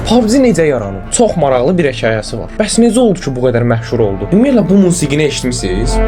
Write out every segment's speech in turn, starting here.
PUBG necə yaranıb? Çox maraqlı bir hekayəsi var. Bəs necə oldu ki, bu qədər məşhur oldu? Ümumiyyətlə bu musiqini eşitmisiniz?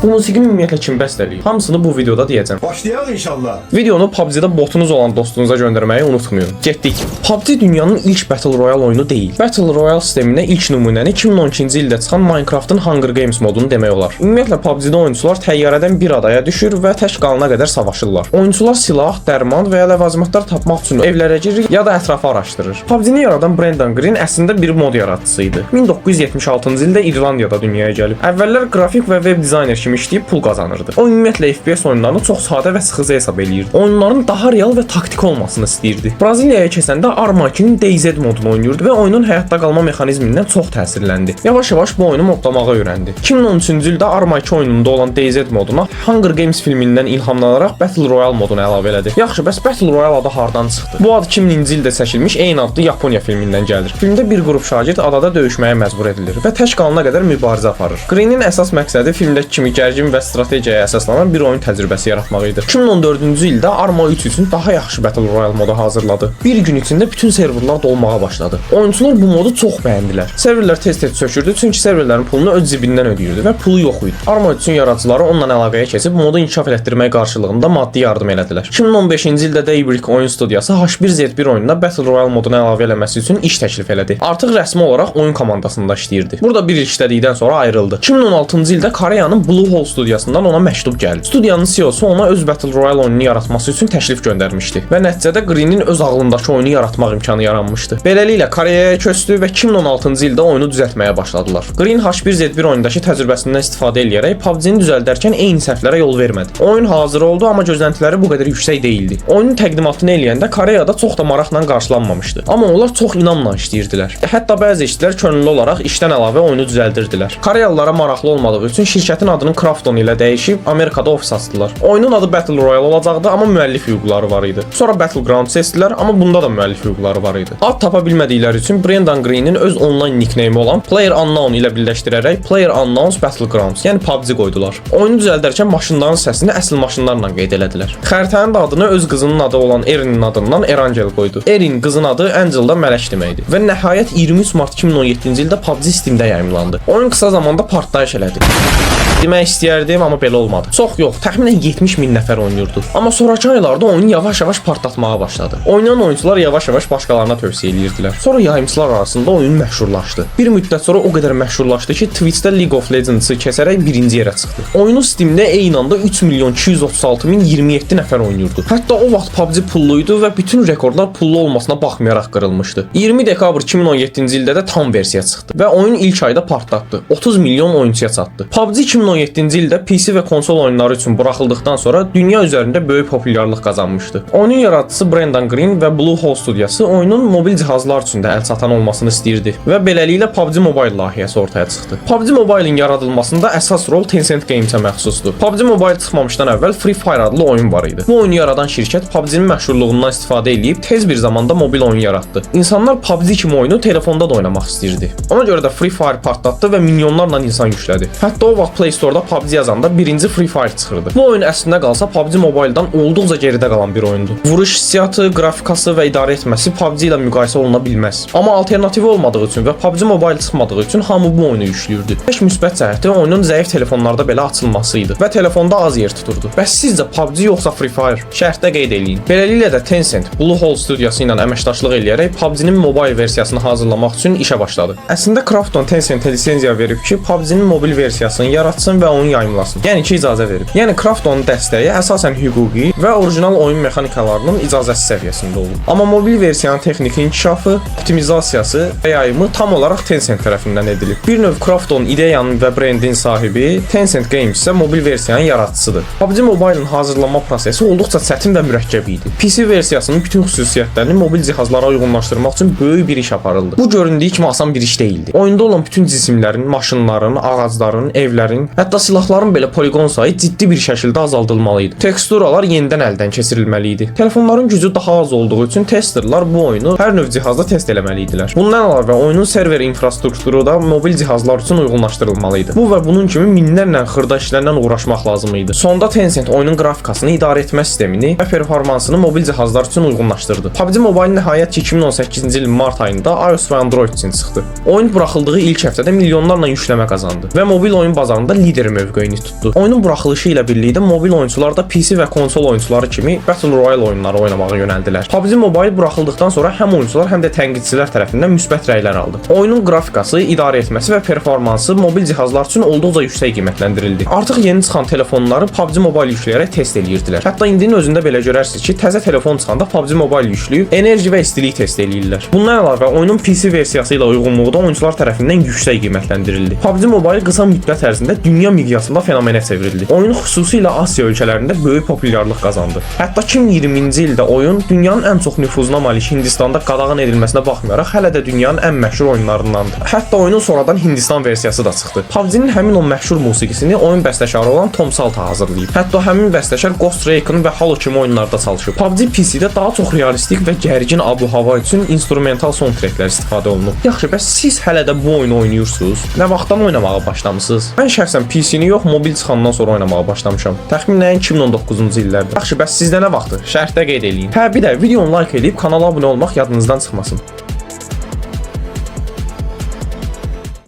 Bu musiqini ümumiyyətlə kim bəstələyib? Hamısını bu videoda deyəcəm. Başlayalım inşallah. Videonu PUBG-də botunuz olan dostunuza göndərməyi unutmayın. Getdik. PUBG dünyanın ilk Battle Royale oyunu deyil. Battle Royale sisteminə ilk nümunəni 2012-ci ildə çıxan Minecraft'ın Hunger Games modunu demək olar. Ümumiyyətlə PUBG-də oyunçular təyyarədən bir adaya düşür və tək qalana qədər savaşırlar. Oyunçular silah, dərman və ya ləvazimatlar tapmaq üçün evlərə girir ya da ətrafı araşdırır. PUBG-ni yaradan Brendan Greene əslində bir mod yaradıcısı idi. 1976-cı ildə İrlandiyada dünyaya gəlib. Əvvəllər qrafik və web dizayner kimi işləyib pul qazanırdı. O ümumiyyətlə FPS oyunlarını çox sadə və sıxıcı hesab eləyirdi. Oyunların daha real və taktik olmasını istəyirdi. Braziliyaya keçəndə Arma 2-nin DayZ modunu oynayırdı və oyunun həyatda qalma mexanizmindən çox təsirləndi. Yavaş-yavaş bu oyunu modlamağı öyrəndi. 2013-cü ildə Arma 2 oyununda olan DayZ moduna Hunger Games filmindən ilhamlanaraq Battle Royale modunu əlavə elədi. Yaxşı, bəs Battle Royale adı hardan çıxdı? Bu ad 2000-ci ildə çəkilmiş eyni adlı Yaponiya filmindən gəlir. Filmdə bir qrup şagird adada döyüşməyə məcbur edilir və tək qalana qədər mübarizə aparır. Green'in əsas məqsədi filmdəki kimi gərgin və strategiyaya əsaslanan bir oyun təcrübəsi yaratmaq idi. 2014-cü ildə Arma 3 üçün daha yaxşı Battle Royale modu hazırladı. Bir gün içində bütün serverlar dolmağa başladı. Oyunçular bu modu çox bəyəndilər. Serverlər tez-tez çökürdü, çünki serverlərin pulunu öz cibindən ödəyirdi və pulu yox idi. Arma 3-ün yaradıcıları onunla əlaqəyə keçib modu inkişaf etdirmək qarşılığında maddi yardım elədilər. 2015-ci ildə Daybreak oyun studiyası H1Z1 oyununa Battle Royale modunu əlavə eləməsi üçün iş təklif elədi. Artıq rəsmi olaraq oyun komandasında işləyirdi. Burada bir il işlədikdən sonra ayrıldı. 2016-cı ildə Koreyanın Bluehole studiyasından ona məktub gəldi. Studiyanın CEO-su ona öz Battle Royale oyununu yaratması üçün təklif göndərmişdi və nəticədə Green'in öz ağlındakı oyunu yaratmaq imkanı yaranmışdı. Beləliklə Koreyaya köçdü və 2016-cı ildə oyunu düzəltməyə başladılar. Green H1Z1 oyundakı təcrübəsindən istifadə edərək PUBG-ni düzəldərkən eyni səhvlərə yol vermədi. Oyun hazır oldu, amma gözləntiləri bu qədər yüksək deyildi. Oyunun təqdimatını eləyəndə Koreyada çox da maraqla qarşılanmamışdı. Amma onlar çox inamla işləyirdilər. Hətta bəzi işçilər könüllü olaraq işdən əlavə oyunu düzəldirdilər. Koreyalılara maraqlı olmadığı üçün şirkətin adını Krafton ilə dəyişib Amerikada ofis açdılar. Oyunun adı Battle Royale olacaqdı, amma müəllif hüquqları var idi. Sonra Battleground seçdilər, amma bunda da müəllif hüquqları var idi. Ad tapa bilmədikləri üçün Brendan Greene'in öz onlayn nickname olan PlayerUnknown ilə birləşdirərək PlayerUnknown's Battlegrounds, yəni PUBG qoydular. Oyunu düzəldərkən maşınların səsini əsl maşınlarla qeyd elədilər. Xəritənin də adını öz qızının adı olan Erin'in adından Erangel qoydu. Erin qızın adı Angel da mələk deməkdir. Və nəhayət 23 mart 2017-ci ildə PUBG Steam'də yayımlandı. Oyun qısa zamanda partlayış elədi. Demək istəyərdim, amma belə olmadı. Çox yox, təxminən 70 min nəfər oynayırdı. Amma sonrakı aylarda oyunu yavaş-yavaş partlatmağa başladı. Oynayan oyuncular yavaş-yavaş başqalarına tövsiyə edirdilər. Sonra yayımçılar arasında oyun məşhurlaşdı. Bir müddət sonra o qədər məşhurlaşdı ki, Twitch-də League of Legends-ı keçərək birinci yerə çıxdı. Oyunu Steam-də eyni anda 3 milyon 236 min 27 nəfər oynayırdı. Hətta o vaxt PUBG pulluydu və bütün rekordlar pullu olmasına baxmayaraq qırılmışdı. 20 dekabr 2017-ci ildə də tam versiya çıxdı və oyun ilk ayda partlatdı. 30 milyon oyunçuya çatdı. PUBG 2017-ci ildə PC və konsol oyunları üçün buraxıldıqdan sonra dünya üzərində böyük populyarlıq qazanmışdı. Oyunun yaradıcısı Brendan Greene və Bluehole studiyası oyunun mobil cihazlar üçün də əlçatan olmasını istəyirdi və beləliklə PUBG Mobile layihəsi ortaya çıxdı. PUBG Mobile-in yaradılmasında əsas rol Tencent Games-ə məxsusdur. PUBG Mobile çıxmamışdan əvvəl Free Fire adlı oyun var idi. Bu oyunu yaradan şirkət PUBG-nin məşhurluğundan istifadə edib tez bir zamanda mobil oyun yaratdı. İnsanlar PUBG kimi oyunu telefonda da oynamaq istəyirdi. Ona görə də Free Fire partlatdı və milyonlarla insan yüklədi. Hətta o vaxt Play Store-da PUBG yazanda birinci Free Fire çıxırdı. Bu oyun əslində qalsa PUBG Mobile-dan olduqca geridə qalan bir oyundur. Vuruş hissiyatı, qrafikası və idarə etməsi PUBG ilə müqayisə oluna bilməz. Amma alternativi olmadığı üçün və PUBG Mobile çıxmadığı üçün hamı bu oyunu yükləyirdi. Tək müsbət cəhəti oyunun zəif telefonlarda belə açılması idi və telefonda az yer tuturdu. Bəs sizcə PUBG yoxsa Free Fire? Şərhdə qeyd eləyin. Beləliklə də Tencent Bluehole studiyası ilə əməkdaşlıq eləyərək PUBG-nin mobil versiyasını hazırlamaq üçün işə başladı. Əslində Krafton Tencentə lisenziya verib ki, PUBG-nin mobil versiyasını yaratsın və oyun yayımlasın. Yəni ki, icazə verib. Yəni Kraftonun dəstəyi əsasən hüquqi və orijinal oyun mexanikalarının icazəsi səviyyəsində olub. Amma mobil versiyanın texniki inkişafı, optimizasiyası və yayımı tam olaraq Tencent tərəfindən edilib. Bir növ Krafton ideyanın və brendin sahibi, Tencent Games isə mobil versiyanın yaradıcısıdır. PUBG Mobile-ın hazırlanma prosesi olduqca çətin və mürəkkəb idi. PC versiyasının bütün xüsusiyyətlərini mobil cihazlara uyğunlaşdırmaq üçün böyük bir iş aparıldı. Bu göründüyü kimi asan bir iş deyildi. Oyunda olan bütün cisimlərin, maşınların, ağacların, evlərin, hətta silahların belə poliqon sayı ciddi bir şəkildə azaldılmalı idi. Teksturalar yenidən əldən keçirilməli idi. Telefonların gücü daha az olduğu üçün testerlar bu oyunu hər növ cihazda test eləməli idilər. Bundan əlavə oyunun server infrastrukturu da mobil cihazlar üçün uyğunlaşdırılmalı idi. Bu və bunun kimi minlərlə xırda işlərlə uğraşmaq lazım idi. Sonda Tencent oyunun qrafikasını idarə etmə sistemini və performansını mobil cihazlar üçün uyğunlaşdırdı. PUBG Mobile nəhayət ki 2018-ci ilin mart ayında iOS və Android üçün çıxdı. Oyun buraxıldığı ilk həftədə milyonlarla yükləmə qazandı və mobil oyun bazarında lider mövqeyini tutdu. Oyunun buraxılışı ilə birlikdə mobil oyunçular da PC və konsol oyunçuları kimi Battle Royale oyunları oynamağa yönəldilər. PUBG Mobile buraxıldıqdan sonra həm oyunçular, həm də tənqidçilər tərəfindən müsbət rəylər aldı. Oyunun qrafikası, idarə etməsi və performansı mobil cihazlar üçün olduqca yüksək qiymətləndirildi. Artıq yeni çıxan telefonları PUBG Mobile yükləyərək test edirdilər. Hətta indinin özündə belə görərsiniz ki, təzə telefon çıxanda PUBG Mobile yükləyib enerji və istilik test eləyirlər. Bundan əlavə oyunun PC versiyası ilə uyğunluğu da oyunçular tərəfindən yüksək qiymətləndirildi. PUBG Mobile qısa müddət ərzində dünya miqyasında fenomenə çevrildi. Oyun xüsusilə Asiya ölkələrində böyük populyarlıq qazandı. Hətta 2020-ci ildə oyun dünyanın ən çox nüfuzuna malik Hindistanda qadağan edilməsinə baxmayaraq hələ də dünyanın ən məşhur oyunlarındandır. Hətta oyunun sonradan Hindistan versiyası da çıxdı. PUBG-nin həmin o məşhur musiqisini oyun bəstəkarı olan Tom Salta hazırlayıb. Hətta həmin bəstəkar Ghost Recon və Halo kimi oyunlarda çalışıb. PUBG PC-də daha çox realistik və gərgin abu-hava üçün instrumental soundtracklər istifadə olunub. Yaxşı, bəs siz hələ də bu oyunu oynayırsınız? Nə vaxtdan oynamağa başlamısınız? Mən şəxsən PC-ni yox, mobil çıxandan sonra oynamağa başlamışam. Təxminən 2019-cu illərdə. Yaxşı, bəs sizdə nə vaxtdır? Şərhdə qeyd eləyin. Hə, bir də videonu like edib kanala abunə olmaq yadınızdan çıxmasın.